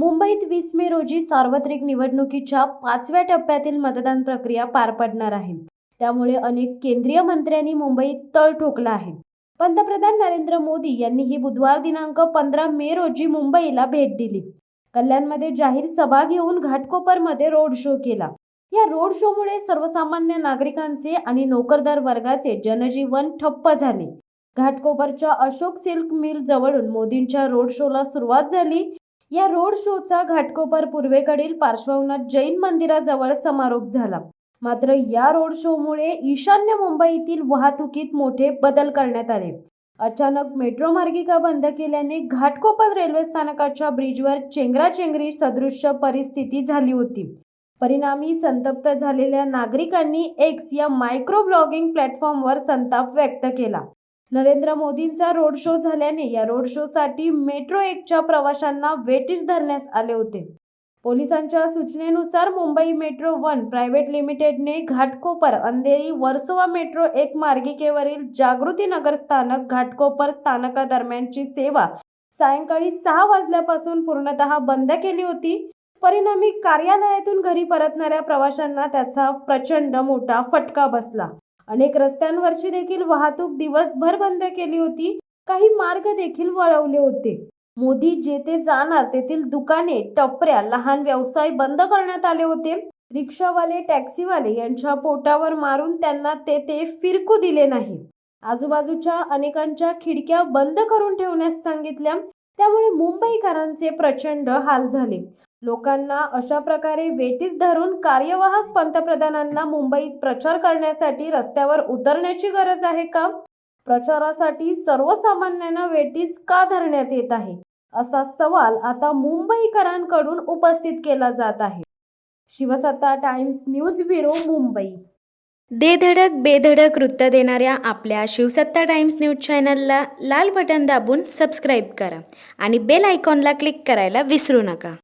मुंबईत 20 मे रोजी सार्वत्रिक निवडणुकीच्या 5व्या टप्प्यातील मतदान प्रक्रिया पार पडणार आहे. त्यामुळे अनेक केंद्रीय मंत्र्यांनी मुंबईत तळ ठोकला आहे. पंतप्रधान नरेंद्र मोदी यांनीही बुधवार दिनांक 15 मे रोजी मुंबईला भेट दिली. कल्याणमध्ये जाहीर सभा घेऊन घाटकोपरमध्ये रोड शो केला. या रोड शोमुळे सर्वसामान्य नागरिकांचे आणि नोकरदार वर्गाचे जनजीवन ठप्प झाले. घाटकोपरच्या अशोक सिल्क मिल जवळून मोदींच्या रोड शोला सुरुवात झाली. या रोड शोचा घाटकोपर पूर्वेकडील पार्श्वनाथ जैन मंदिराजवळ समारोप झाला. मात्र या रोड शोमुळे ईशान्य मुंबईतील वाहतुकीत मोठे बदल करण्यात आले. अचानक मेट्रो मार्गिका बंद केल्याने घाटकोपर रेल्वे स्थानकाच्या ब्रिजवर चेंगराचेंगरी सदृश्य परिस्थिती झाली होती. परिणामी संतप्त झालेल्या नागरिकांनी एक्स या मायक्रो ब्लॉगिंग प्लॅटफॉर्मवर संताप व्यक्त केला. नरेंद्र मोदींचा रोड शो झाल्याने या रोड शोसाठी मेट्रो 1च्या प्रवाशांना वेटीस धरण्यास आले होते. पोलिसांच्या सूचनेनुसार मुंबई मेट्रो 1 प्रायव्हेट लिमिटेडने घाटकोपर अंधेरी वर्सोवा मेट्रो 1 मार्गिकेवरील जागृती नगर स्थानक घाटकोपर स्थानकादरम्यानची सेवा सायंकाळी 6 वाजल्यापासून पूर्णतः बंद केली होती. परिणामी कार्यालयातून घरी परतणाऱ्या प्रवाशांना त्याचा प्रचंड मोठा फटका बसला. अनेक रस्त्यांवरची देखील वाहतूक दिवसभर बंद केली होती. काही मार्ग देखील वळवले होते. मोदी जेथे जाणार तेथील दुकाने, टपऱ्या, लहान व्यवसाय बंद करण्यात आले होते. रिक्षावाले, टॅक्सीवाले यांच्या पोटावर मारून त्यांना तेथे फिरकू दिले नाही. आजूबाजूच्या अनेकांच्या खिडक्या बंद करून ठेवण्यास सांगितल्या. त्यामुळे मुंबईकरांचे प्रचंड हाल झाले. लोकांना अशा प्रकारे वेटीस धरून कार्यवाहक पंतप्रधानांना मुंबईत प्रचार करण्यासाठी रस्त्यावर उतरण्याची गरज आहे का? प्रचारासाठी सर्वसामान्यांना वेटीस का धरण्यात येत आहे, असा सवाल आता मुंबईकरांकडून उपस्थित केला जात आहे. शिवसत्ता टाइम्स न्यूज ब्युरो, मुंबई. दे धडक बेधडक वृत्त देणाऱ्या आपल्या शिवसत्ता टाइम्स न्यूज चॅनलला लाल बटन दाबून सबस्क्राईब करा आणि बेल आयकॉनला क्लिक करायला विसरू नका.